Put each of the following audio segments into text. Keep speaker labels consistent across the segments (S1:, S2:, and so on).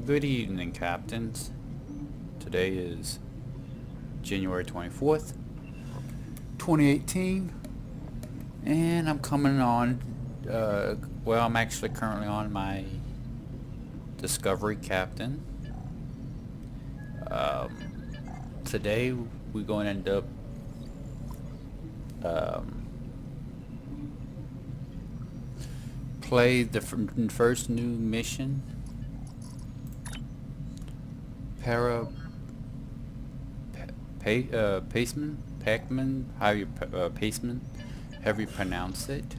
S1: Good evening, captains. Today is January 24th, 2018, and I'm coming on, well, I'm actually currently on my Discovery Captain. Today we're going to end up play the first new mission, Pacem, Pacem, however you pronounce it.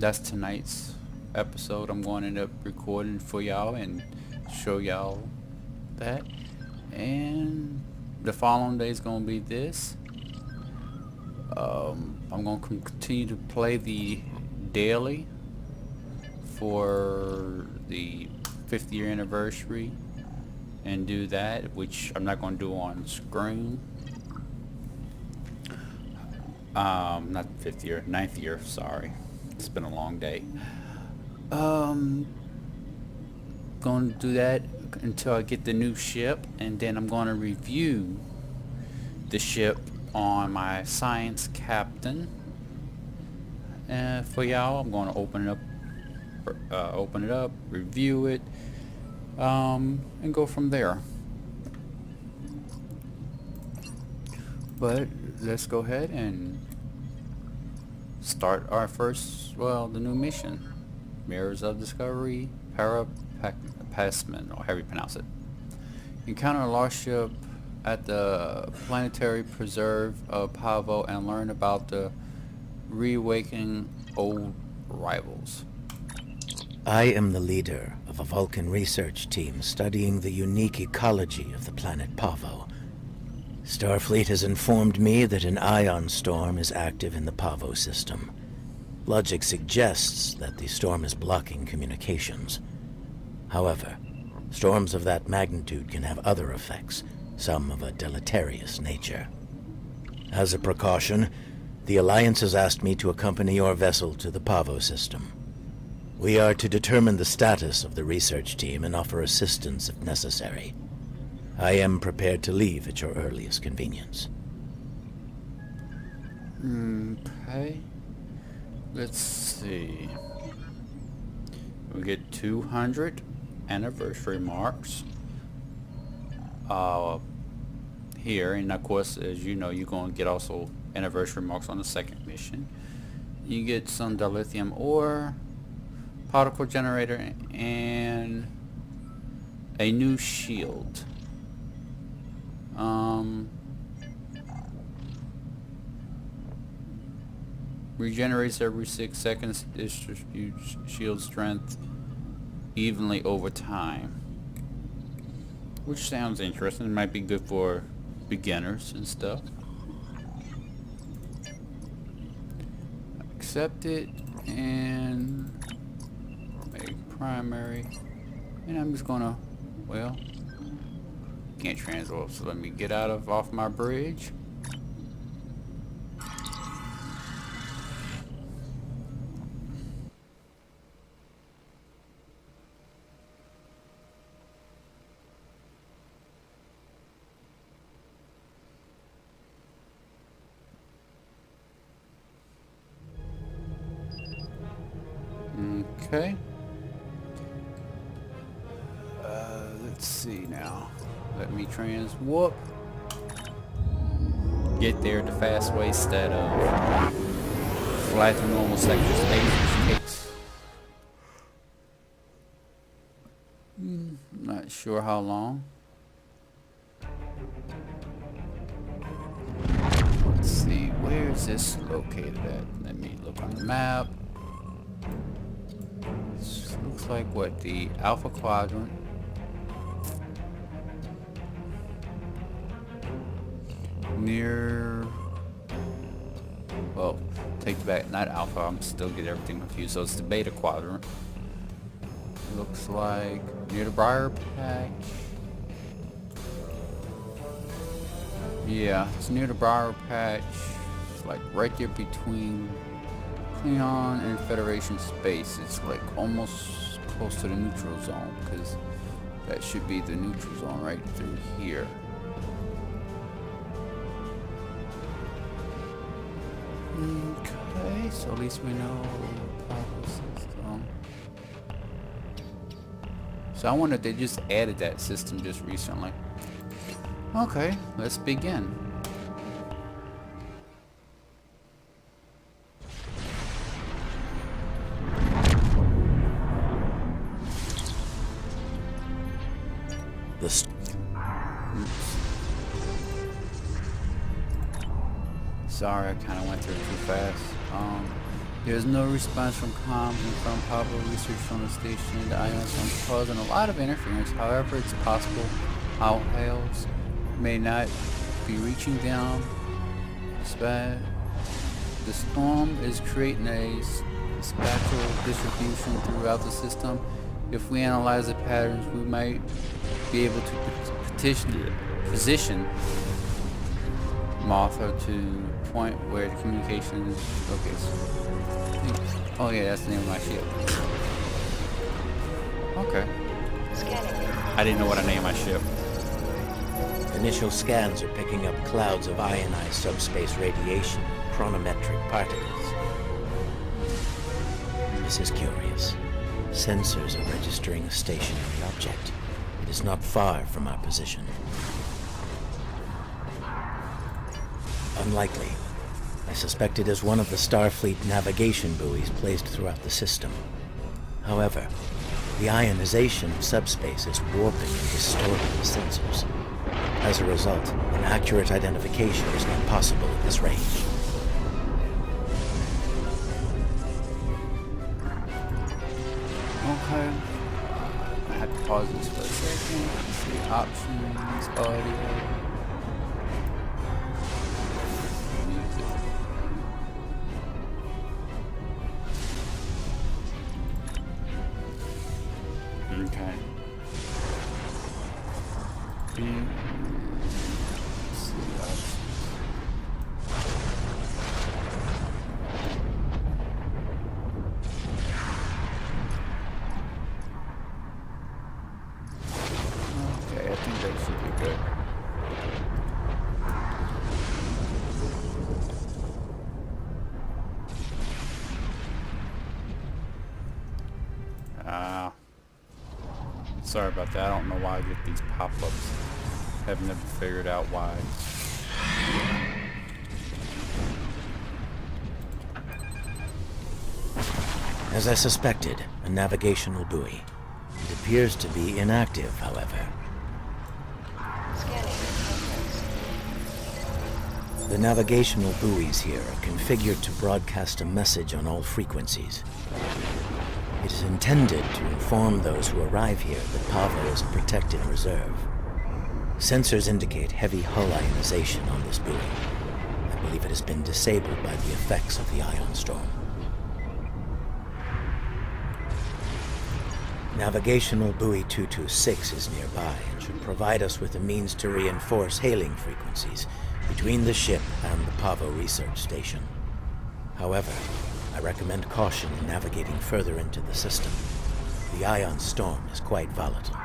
S1: That's tonight's episode. I'm going to end up recording for y'all and show y'all that. And the following day is going to be this. I'm going to continue to play the daily for the 50th year anniversary and do that, which I'm not going to do on screen. Not 50th year, 9th year, sorry. It's been a long day. Going to do that until I get the new ship, and then I'm going to review the ship on my science captain. For y'all, I'm going to open it up, review it, and go from there. But let's go ahead and start our first, the new mission. Mirrors of Discovery, Pacem, or however you pronounce it. Encounter a lost ship at the planetary preserve of Pavo and learn about the reawakening old rivals.
S2: I am the leader of a Vulcan research team studying the unique ecology of the planet Pavo. Starfleet has informed me that an ion storm is active in the Pavo system. Logic suggests that the storm is blocking communications. However, storms of that magnitude can have other effects, some of a deleterious nature. As a precaution, the Alliance has asked me to accompany your vessel to the Pavo system. We are to determine the status of the research team and offer assistance if necessary. I am prepared to leave at your earliest convenience.
S1: Okay. Let's see. We get 200 anniversary marks here, and of course, as you know, you're going to get also anniversary marks on the second mission. You get some dilithium ore, particle generator, and a new shield. Regenerates every 6 seconds, distributes shield strength evenly over time, which sounds interesting. It might be good for beginners and stuff. Accept it and make primary, and I'm just gonna, can't transwarp, so let me get off my bridge. Okay. Let's see now. Let me transwarp. Get there the fast way instead of fly through normal sector space, which takes not sure how long. Let's see, where is this located at? Let me look on the map. This looks like what, the Alpha Quadrant. Near, take it back, not Alpha, I'm still getting everything confused, so it's the Beta Quadrant. Looks like near the Briar Patch. Yeah, it's near the Briar Patch. It's like right there between Cleon and Federation space. It's like almost close to the neutral zone, because that should be the neutral zone right through here. Okay, so at least we know the power system. So I wonder if they just added that system just recently. Okay, let's begin. Sorry, I kind of went through it too fast. There's no response from comms and from Pablo research on the station. The ions are causing a lot of interference. However, it's possible our hails may not be reaching down. The storm is creating a spectral distribution throughout the system. If we analyze the patterns, we might be able to position Martha to point where the communication is. Okay. So, oh yeah, that's the name of my ship. Okay. I didn't know what I named my ship.
S2: Initial scans are picking up clouds of ionized subspace radiation, chronometric particles. This is curious. Sensors are registering a stationary object. It is not far from our position. Unlikely. I suspect it is one of the Starfleet navigation buoys placed throughout the system. However, the ionization of subspace is warping and distorting the sensors. As a result, an accurate identification is not possible at this range.
S1: Okay. I have to pause this for a second. See options, audio. Okay. Okay, I think that should be good. Sorry about that. I don't know why I get these pop-ups. I've never figured out why.
S2: As I suspected, a navigational buoy. It appears to be inactive, however. The navigational buoys here are configured to broadcast a message on all frequencies. It is intended to inform those who arrive here that Pavo is a protected reserve. Sensors indicate heavy hull ionization on this buoy. I believe it has been disabled by the effects of the ion storm. Navigational buoy 226 is nearby and should provide us with a means to reinforce hailing frequencies between the ship and the Pavo research station. However, I recommend caution in navigating further into the system. The ion storm is quite volatile.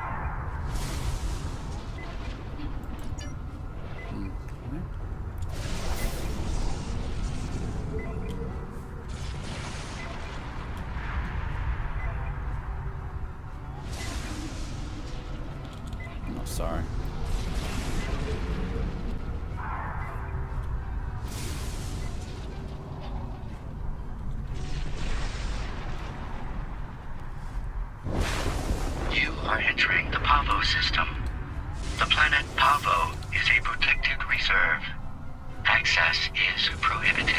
S1: No, sorry.
S3: Are entering the Pavo system. The planet Pavo is a protected reserve. Access is prohibited.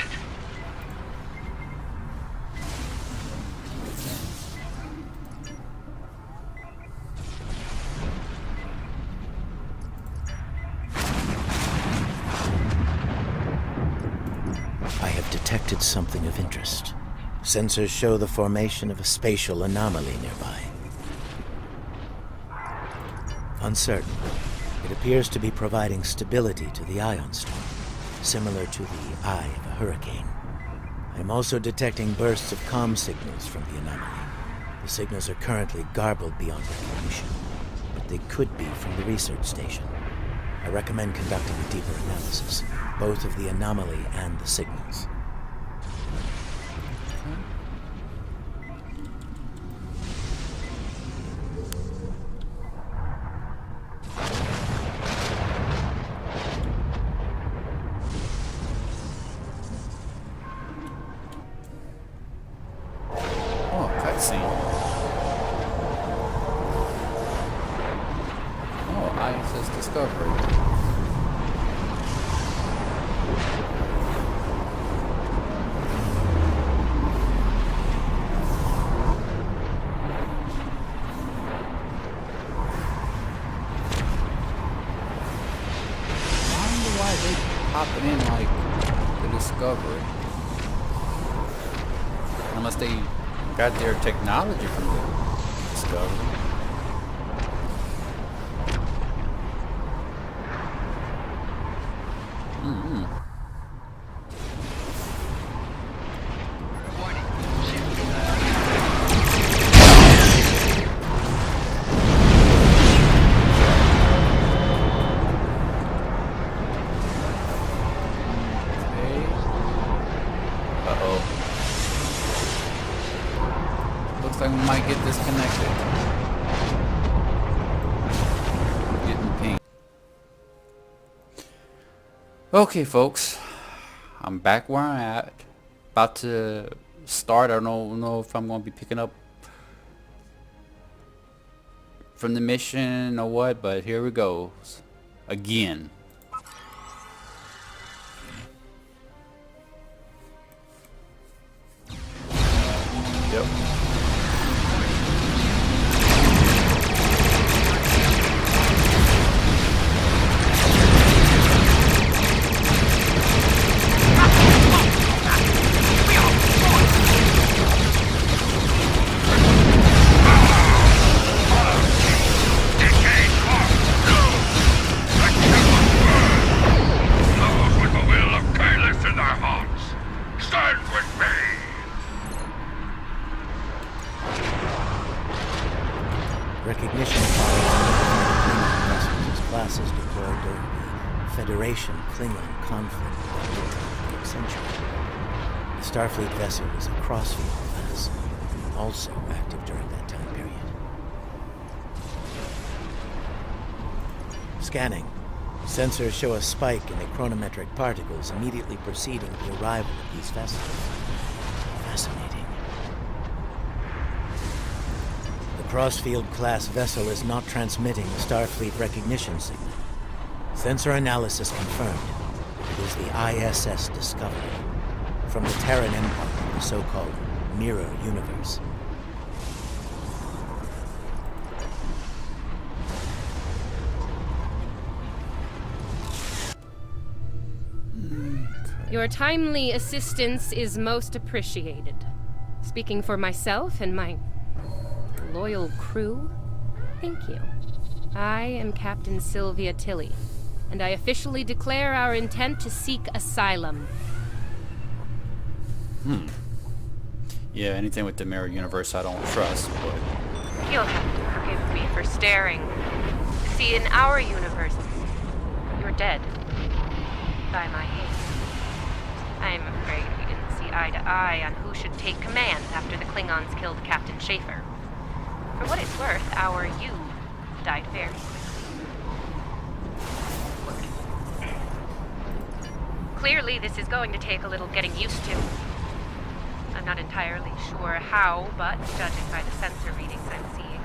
S2: I have detected something of interest. Sensors show the formation of a spatial anomaly nearby. Uncertain, it appears to be providing stability to the ion storm, similar to the eye of a hurricane. I am also detecting bursts of comm signals from the anomaly. The signals are currently garbled beyond recognition, but they could be from the research station. I recommend conducting a deeper analysis, both of the anomaly and the signals.
S1: Oh, cutscene. Oh, ISS Discovery. Popping in like the Discovery. Unless they got their technology from the Discovery. Looks like we might get disconnected. Getting pink. Okay, folks. I'm back where I'm at. About to start. I don't know if I'm going to be picking up from the mission or what, but here we go. Again. Yep.
S2: Recognition vessels as classes deployed during the Federation Klingon conflict of the 8th century. The Starfleet vessel is a crossfield class, also active during that time period. Scanning. Sensors show a spike in the chronometric particles immediately preceding the arrival of these vessels. Fascinating. The Crossfield class vessel is not transmitting the Starfleet recognition signal. Sensor analysis confirmed. It is the ISS Discovery from the Terran Empire, the so-called Mirror Universe.
S4: Your timely assistance is most appreciated. Speaking for myself and my loyal crew, thank you. I am Captain Sylvia Tilly, and I officially declare our intent to seek asylum.
S1: Yeah, anything with the Mirror Universe I don't trust, but...
S4: You'll have to forgive me for staring. See, in our universe, you're dead. By my hand. I'm afraid we didn't see eye to eye on who should take command after the Klingons killed Captain Schaefer. For what it's worth, our you died very quickly. Clearly, this is going to take a little getting used to. I'm not entirely sure how, but judging by the sensor readings I'm seeing,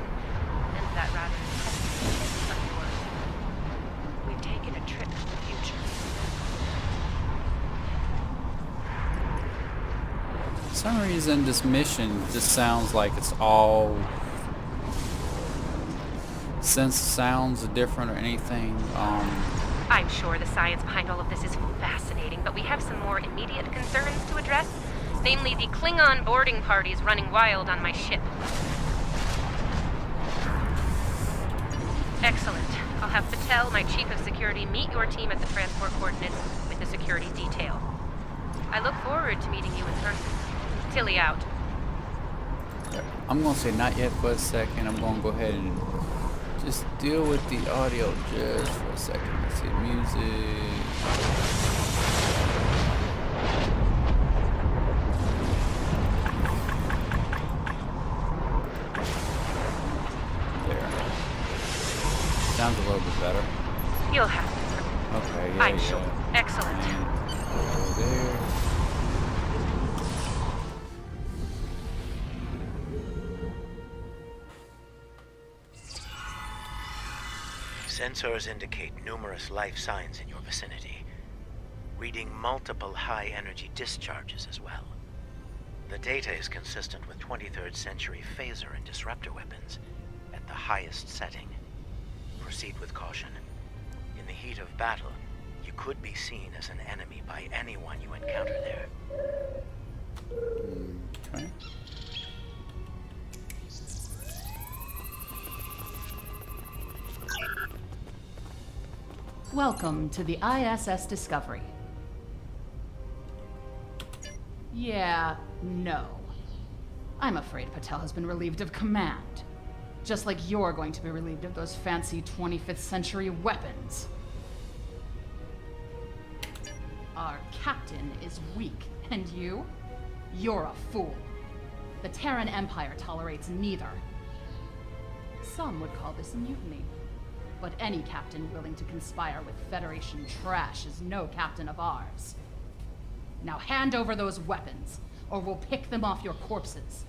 S4: and that rather impressive of yours, we've taken a trip to the future.
S1: For some reason, this mission just sounds like it's all... Since sounds different or anything,
S4: I'm sure the science behind all of this is fascinating, but we have some more immediate concerns to address. Namely, the Klingon boarding parties running wild on my ship. Excellent. I'll have Patel, my chief of security, meet your team at the transport coordinates with the security detail. I look forward to meeting you in person. Tilly out.
S1: I'm gonna say not yet for a second. I'm gonna go ahead and just deal with the audio just for a second. Let's see, music. There. Sounds a little bit better.
S4: You'll have to.
S1: Okay, yeah,
S4: I'm sure.
S1: yeah.
S4: Excellent.
S1: And over there.
S2: Sensors indicate numerous life signs in your vicinity, reading multiple high-energy discharges as well. The data is consistent with 23rd century phaser and disruptor weapons at the highest setting. Proceed with caution. In the heat of battle, you could be seen as an enemy by anyone you encounter there.
S1: Okay.
S5: Welcome to the ISS Discovery. Yeah, no. I'm afraid Patel has been relieved of command. Just like you're going to be relieved of those fancy 25th century weapons. Our captain is weak, and you? You're a fool. The Terran Empire tolerates neither. Some would call this a mutiny. But any captain willing to conspire with Federation trash is no captain of ours. Now hand over those weapons, or we'll pick them off your corpses.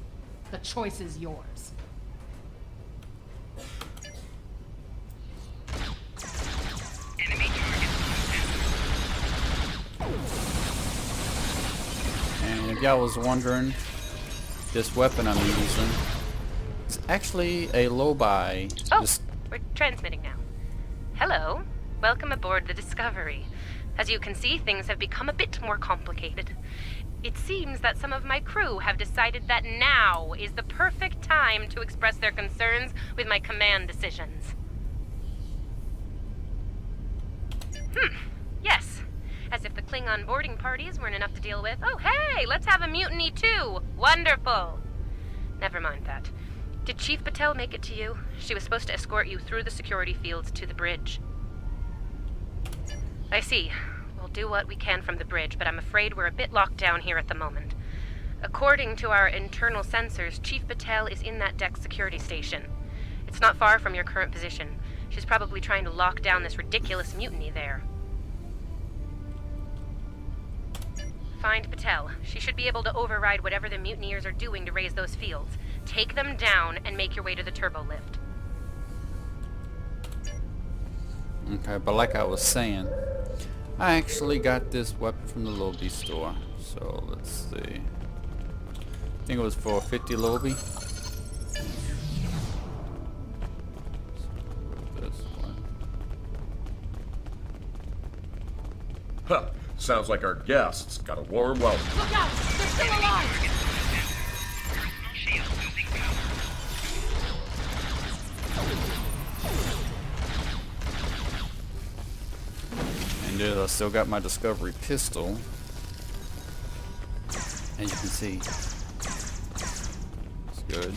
S5: The choice is yours.
S3: Enemy target.
S1: And if y'all was wondering, this weapon I'm using is actually a low-buy.
S4: Oh, we're transmitting now. Hello. Welcome aboard the Discovery. As you can see, things have become a bit more complicated. It seems that some of my crew have decided that now is the perfect time to express their concerns with my command decisions. Yes. As if the Klingon boarding parties weren't enough to deal with. Oh, hey, let's have a mutiny too. Wonderful. Never mind that. Did Chief Patel make it to you? She was supposed to escort you through the security fields to the bridge. I see. We'll do what we can from the bridge, but I'm afraid we're a bit locked down here at the moment. According to our internal sensors, Chief Patel is in that deck security station. It's not far from your current position. She's probably trying to lock down this ridiculous mutiny there. Find Patel. She should be able to override whatever the mutineers are doing to raise those fields. Take them down and make your way to the turbo lift.
S1: Okay, but like I was saying, I actually got this weapon from the Lobi store. So let's see. I think it was for 50 Lobi. This one.
S6: Huh. Sounds like our guests got a warm welcome.
S5: Look out! They're still alive!
S3: Personal shield losing power.
S1: And I still got my Discovery pistol. As you can see. It's good.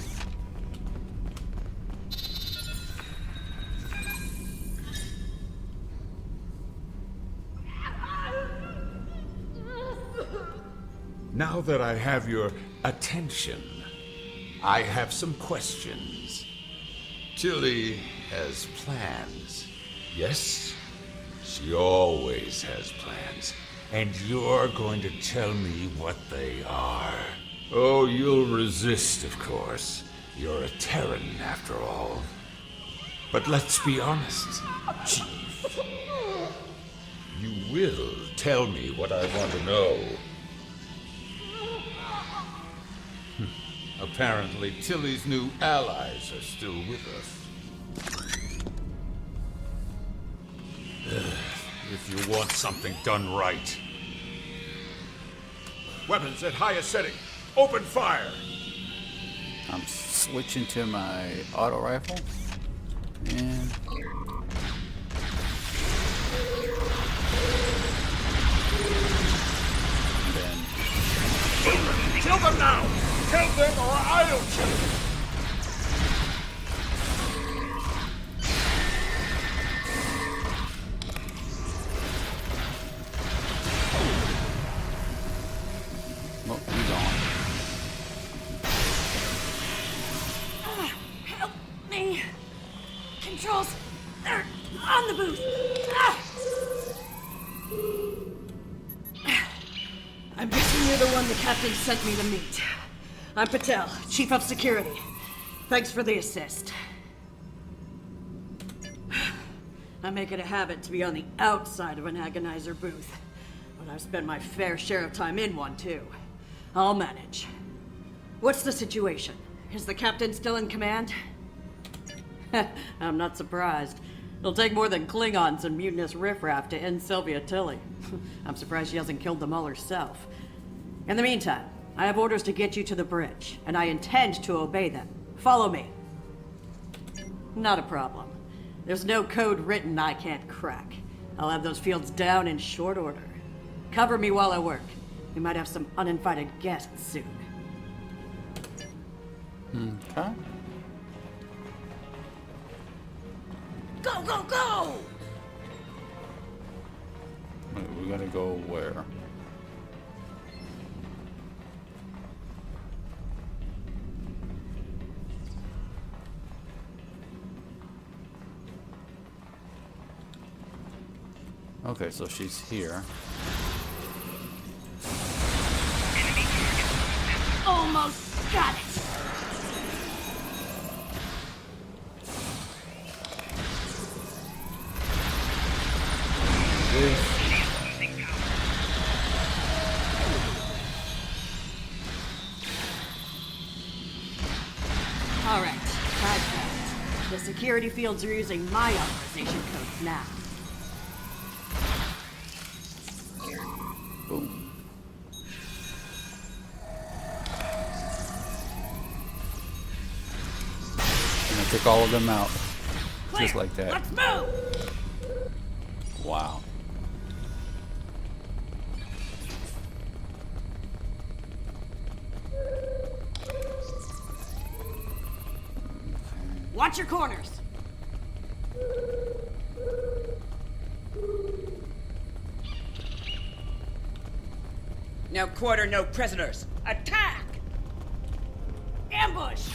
S7: Now that I have your attention, I have some questions. Tilly has plans. Yes? She always has plans. And you're going to tell me what they are. Oh, you'll resist, of course. You're a Terran, after all. But let's be honest, Chief. You will tell me what I want to know. Apparently, Tilly's new allies are still with us. If you want something done right. Weapons at highest setting. Open fire!
S1: I'm switching to my auto rifle. And
S6: Kill them now! Kill them or I'll kill them!
S8: booth! Ah! I'm guessing you're the one the captain sent me to meet. I'm Patel, Chief of Security. Thanks for the assist. I make it a habit to be on the outside of an agonizer booth, but I've spent my fair share of time in one, too. I'll manage. What's the situation? Is the captain still in command? I'm not surprised. It'll take more than Klingons and mutinous riffraff to end Sylvia Tilly. I'm surprised she hasn't killed them all herself. In the meantime, I have orders to get you to the bridge, and I intend to obey them. Follow me. Not a problem. There's no code written I can't crack. I'll have those fields down in short order. Cover me while I work. We might have some uninvited guests soon.
S1: Okay.
S8: Go, go, go!
S1: Wait, we gotta go where? Okay, so she's here.
S8: Almost got it! All right, that's it. The security fields are using my authorization codes now.
S1: Boom. And I took all of them out. Just like that.
S8: Let's move!
S1: Wow.
S8: Watch your corners!
S9: No quarter, no prisoners. Attack!
S8: Ambush!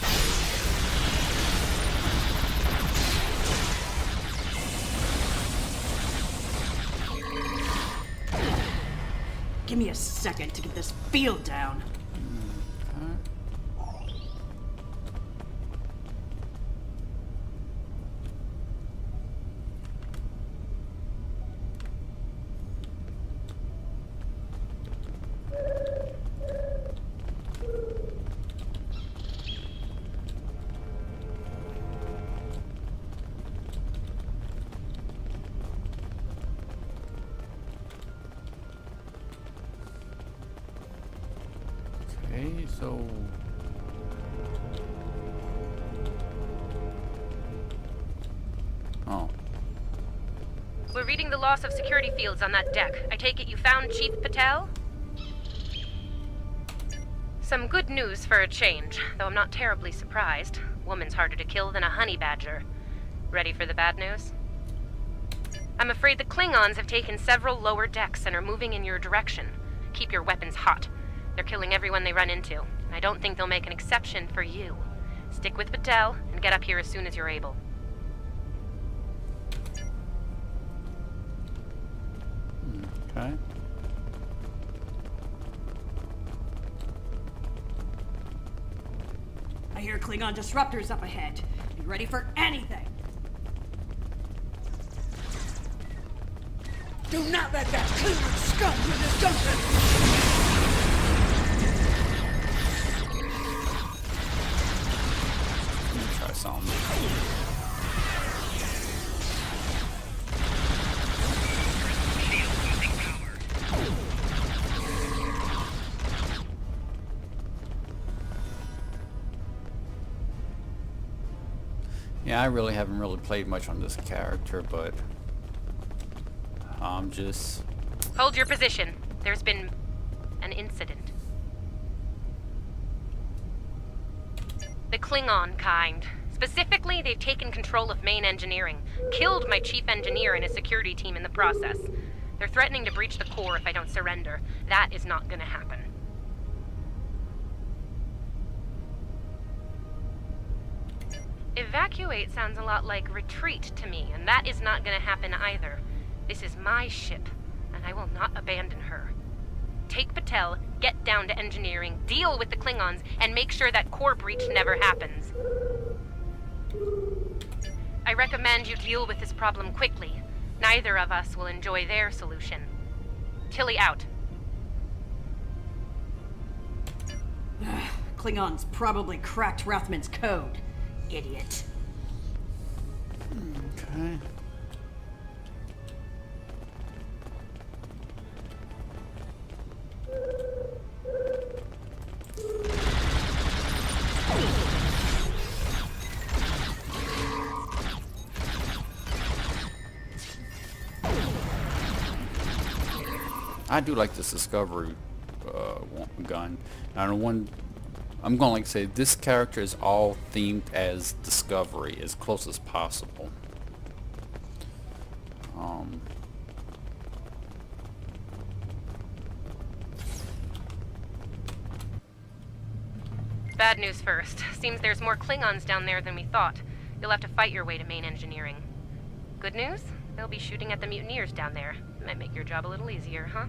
S8: Give me a second to get this field down.
S1: Okay, so oh.
S4: We're reading the loss of security fields on that deck. I take it you found Chief Patel? Some good news for a change, though I'm not terribly surprised. Woman's harder to kill than a honey badger. Ready for the bad news? I'm afraid the Klingons have taken several lower decks and are moving in your direction. Keep your weapons hot. They're killing everyone they run into, and I don't think they'll make an exception for you. Stick with Patel and get up here as soon as you're able.
S1: Okay.
S8: I hear Klingon disruptors up ahead. Be ready for anything.
S9: Do not let that Klingon scum do this junction!
S1: Let me try something. Yeah, I really haven't really played much on this character, but I'm just...
S4: Hold your position. There's been an incident. The Klingon kind. Specifically, they've taken control of main engineering, killed my chief engineer and his security team in the process. They're threatening to breach the core if I don't surrender. That is not gonna happen. Evacuate sounds a lot like retreat to me, and that is not gonna happen either. This is my ship, and I will not abandon her. Take Patel, get down to engineering, deal with the Klingons, and make sure that core breach never happens. I recommend you deal with this problem quickly. Neither of us will enjoy their solution. Tilly out.
S8: Klingons probably cracked Rathman's code. Idiot.
S1: Okay. I do like this Discovery gun. I don't know, I'm gonna like say this character is all themed as Discovery as close as possible.
S4: Bad news first. Seems there's more Klingons down there than we thought. You'll have to fight your way to main engineering. Good news? They'll be shooting at the mutineers down there. Might make your job a little easier, huh?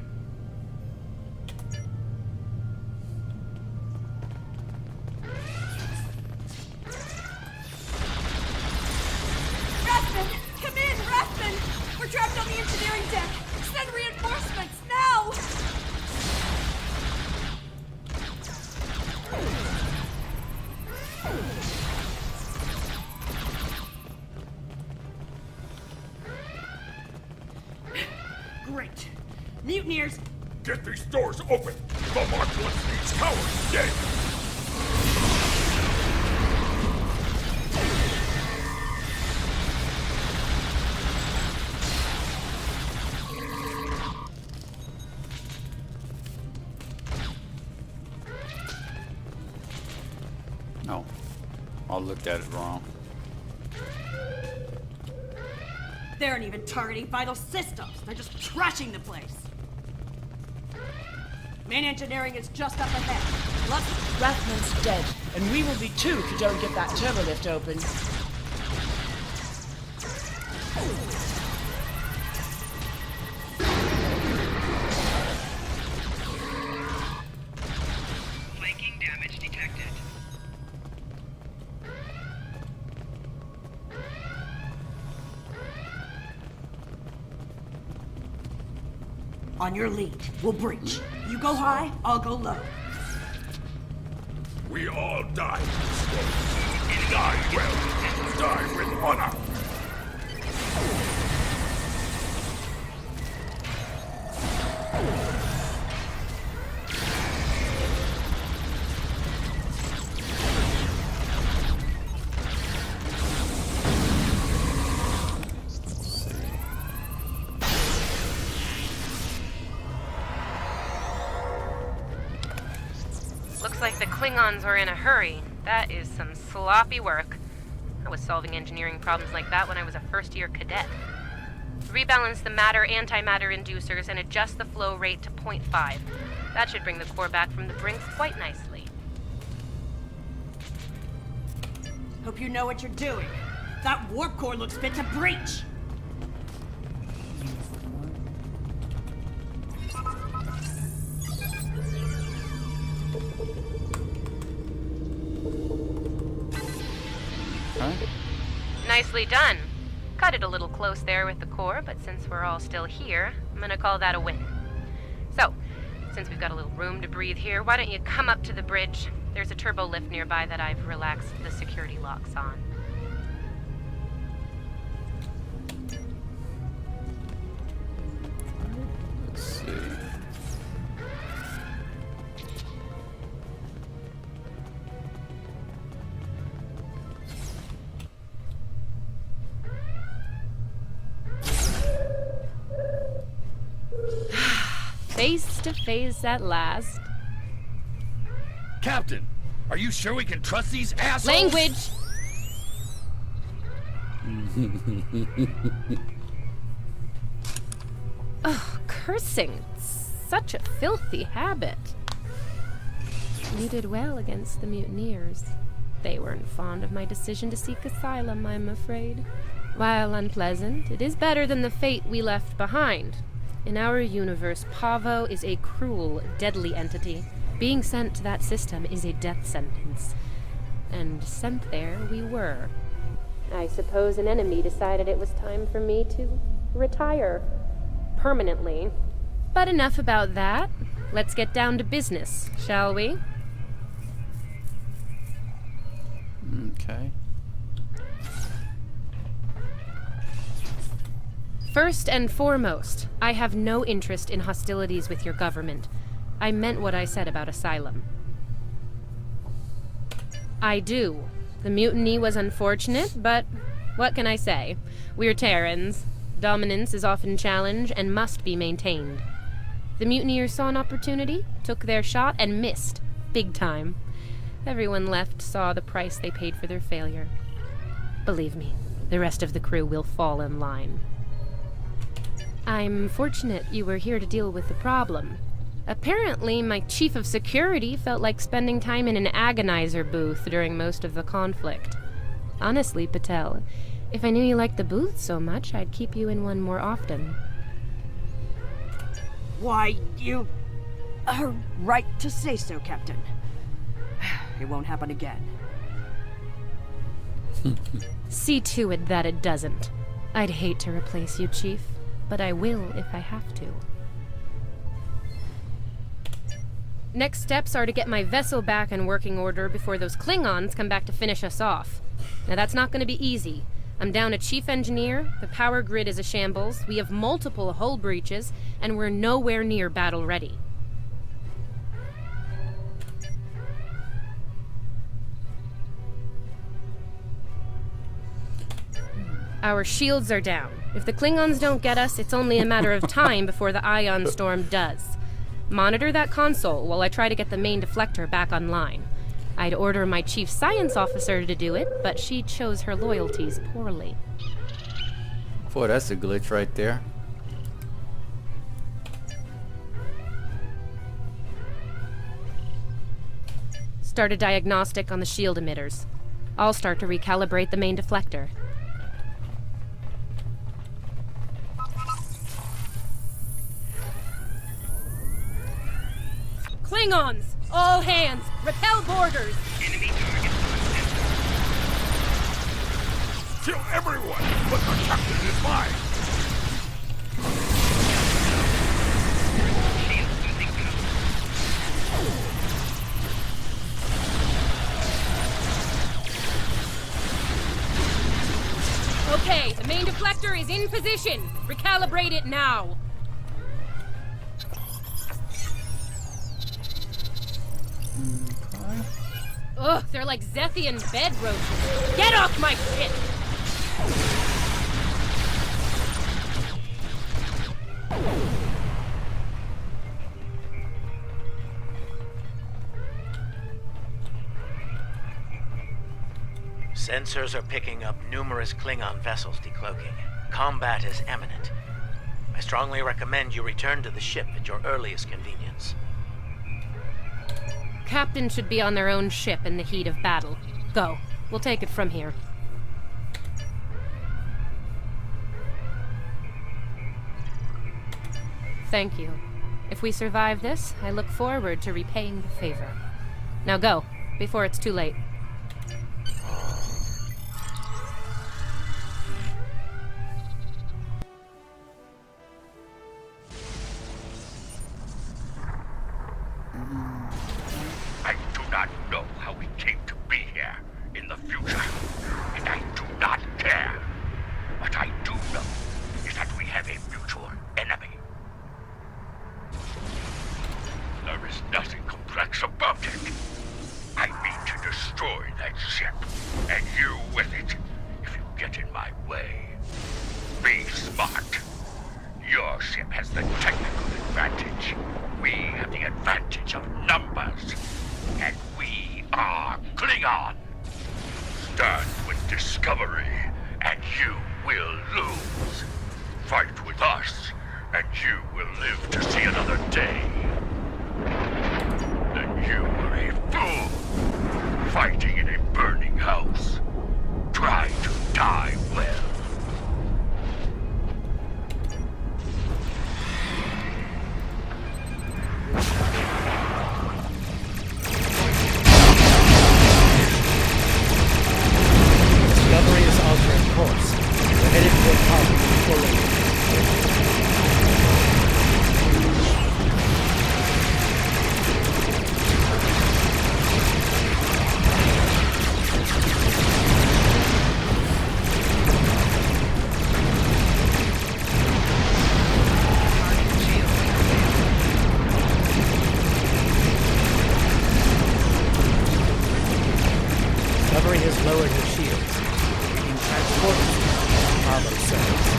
S9: Rathman! Come in, Rathman! We're trapped on the engineering deck! Send reinforcements, now!
S8: Great. Mutineers,
S6: Get these doors open! The Mark wants these cowards dead!
S1: No, I looked at it wrong.
S8: they aren't even targeting vital systems. They're just trashing the place. Main engineering is just up ahead. Let's...
S9: Rathman's dead, and we will be too if you don't get that turbolift open.
S3: Flanking damage detected.
S8: On your lead. We'll breach. You go high, I'll go low.
S6: We all die. Die well. Die with honor.
S4: Looks like the Klingons were in a hurry. That is some sloppy work. I was solving engineering problems like that when I was a first-year cadet. Rebalance the matter-antimatter inducers and adjust the flow rate to 0.5. That should bring the core back from the brink quite nicely.
S8: Hope you know what you're doing. That warp core looks fit to breach.
S4: Nicely done. Cut it a little close there with the core, but since we're all still here, I'm gonna call that a win. So, since we've got a little room to breathe here, why don't you come up to the bridge? There's a turbo lift nearby that I've relaxed the security locks on.
S1: Let's see.
S10: Face to face at last.
S11: Captain, are you sure we can trust these assholes?
S10: Language! Ugh, cursing. It's such a filthy habit. You did well against the mutineers. They weren't fond of my decision to seek asylum, I'm afraid. While unpleasant, it is better than the fate we left behind. In our universe, Pavo is a cruel, deadly entity. Being sent to that system is a death sentence. And sent there we were. I suppose an enemy decided it was time for me to retire. Permanently. But enough about that. Let's get down to business, shall we?
S1: Okay.
S10: First and foremost, I have no interest in hostilities with your government. I meant what I said about asylum. I do. The mutiny was unfortunate, but what can I say? We're Terrans. Dominance is often challenged and must be maintained. The mutineers saw an opportunity, took their shot, and missed. Big time. Everyone left saw the price they paid for their failure. Believe me, the rest of the crew will fall in line. I'm fortunate you were here to deal with the problem. Apparently, my chief of security felt like spending time in an agonizer booth during most of the conflict. Honestly, Patel, if I knew you liked the booth so much, I'd keep you in one more often.
S8: Why, you are right to say so, Captain. It won't happen again.
S10: See to it that it doesn't. I'd hate to replace you, Chief, but I will if I have to. Next steps are to get my vessel back in working order before those Klingons come back to finish us off. Now that's not going to be easy. I'm down a chief engineer, the power grid is a shambles, we have multiple hull breaches, and we're nowhere near battle ready. Our shields are down. If the Klingons don't get us, it's only a matter of time before the ion storm does. Monitor that console while I try to get the main deflector back online. I'd order my chief science officer to do it, but she chose her loyalties poorly.
S1: Boy, that's a glitch right there.
S10: Start a diagnostic on the shield emitters. I'll start to recalibrate the main deflector. Klingons! All hands! Repel borders!
S11: Enemy target.
S7: Kill everyone, but the captain is mine.
S11: Shield losing power.
S10: Okay, the main deflector is in position. Recalibrate it now. Ugh, they're like Zethian bed roaches. Get off my ship!
S2: Sensors are picking up numerous Klingon vessels decloaking. Combat is imminent. I strongly recommend you return to the ship at your earliest convenience.
S10: Captain should be on their own ship in the heat of battle. Go. We'll take it from here. Thank you. If we survive this, I look forward to repaying the favor. Now go, before it's too late.
S11: I do not know how we came to be here in the future, and I do not care. What I do know is that we have a mutual enemy. There is nothing complex about it. I mean to destroy that ship, and you with it, if you get in my way. Be smart. Your ship has the technical advantage. We have the advantage of numbers. And we are Klingon. Stand with Discovery, and you will lose. Fight with us, and you will live to see another day. Then you are a fool, fighting in a burning
S2: Discovery has lowered her shields, being transported to the Pavo surface.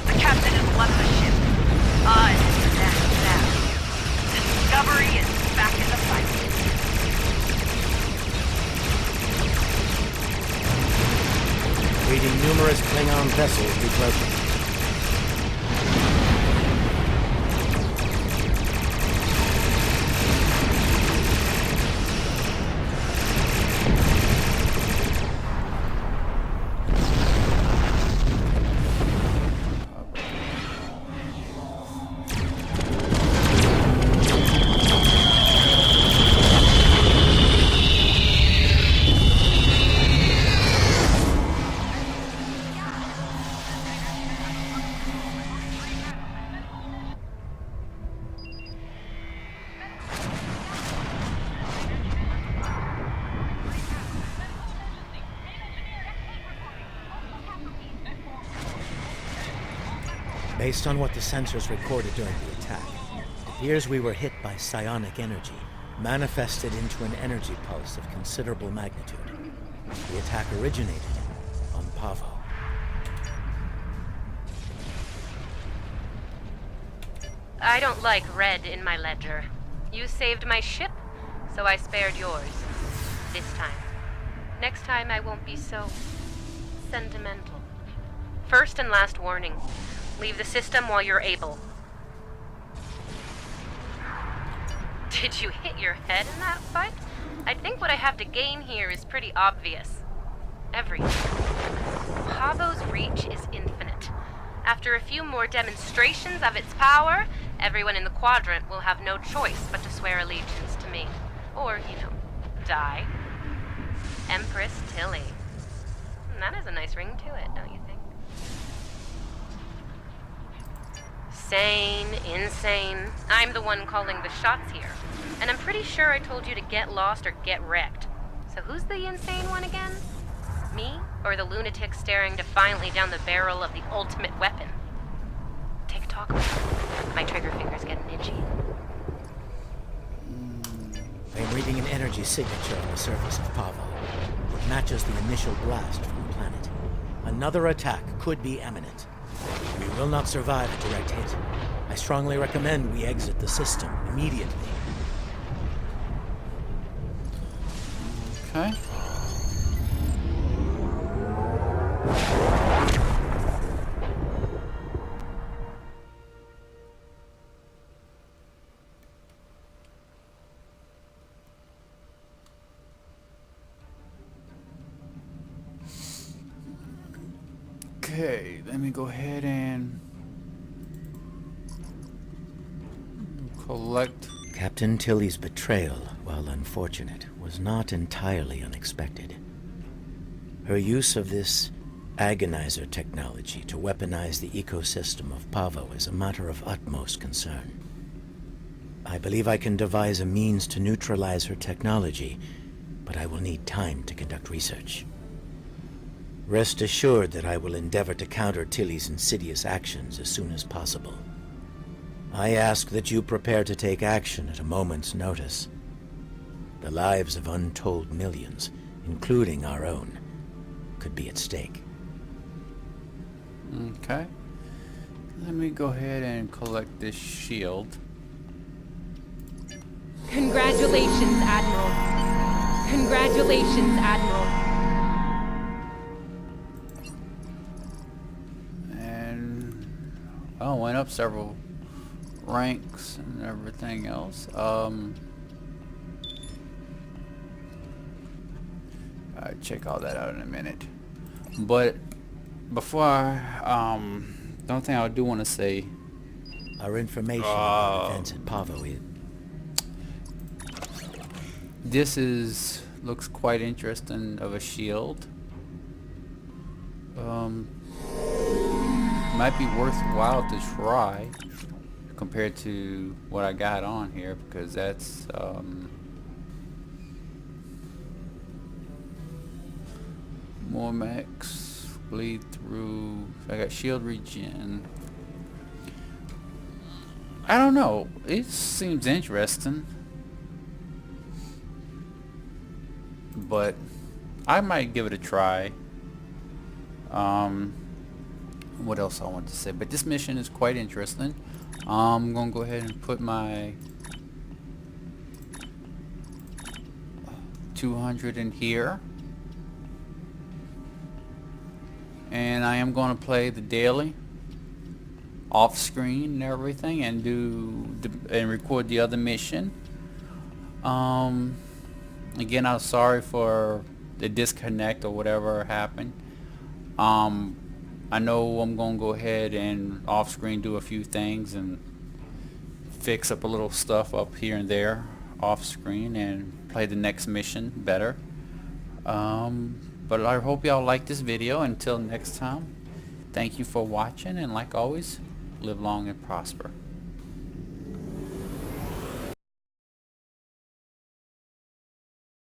S3: The captain has left the ship. That. Discovery is back in the fight.
S2: Reading numerous Klingon vessels be broken. Based on what the sensors recorded during the attack, it appears we were hit by psionic energy, manifested into an energy pulse of considerable magnitude. The attack originated on Pavo.
S4: I don't like red in my ledger. You saved my ship, so I spared yours. This time. Next time I won't be so sentimental. First and last warning. Leave the system while you're able. Did you hit your head in that fight? I think what I have to gain here is pretty obvious. Everything. Pavo's reach is infinite. After a few more demonstrations of its power, everyone in the quadrant will have no choice but to swear allegiance to me. Or, die. Empress Tilly. That has a nice ring to it, don't you think? Sane, insane. I'm the one calling the shots here. And I'm pretty sure I told you to get lost or get wrecked. So who's the insane one again? Me? Or the lunatic staring defiantly down the barrel of the ultimate weapon? Take a talk about it. My trigger finger's getting itchy.
S2: I am reading an energy signature on the surface of Pavo. It matches the initial blast from the planet. Another attack could be imminent. We will not survive a direct hit. I strongly recommend we exit the system immediately.
S1: Okay. Okay, let me go ahead and collect.
S2: Captain Tilly's betrayal, while unfortunate, was not entirely unexpected. Her use of this agonizer technology to weaponize the ecosystem of Pavo is a matter of utmost concern. I believe I can devise a means to neutralize her technology, but I will need time to conduct research. Rest assured that I will endeavor to counter Tilly's insidious actions as soon as possible. I ask that you prepare to take action at a moment's notice. The lives of untold millions, including our own, could be at stake.
S1: Okay. Let me go ahead and collect this shield.
S10: Congratulations, Admiral. Congratulations, Admiral.
S1: Oh, went up several ranks and everything else. I'll check all that out in a minute. But before I, the only thing I do want to say,
S2: our information about events at Pavo is...
S1: This looks quite interesting of a shield. Might be worthwhile to try compared to what I got on here, because that's 4 max. Bleed through. I got shield regen. I don't know. It seems interesting. But I might give it a try. What else I want to say? But this mission is quite interesting. I'm gonna go ahead and put my 200 in here, and I am going to play the daily off screen and everything, and and record the other mission. Again, I'm sorry for the disconnect or whatever happened. I know I'm gonna go ahead and off screen do a few things and fix up a little stuff up here and there off screen and play the next mission better. But I hope y'all like this video. Until next time, thank you for watching, and like always, live long and prosper.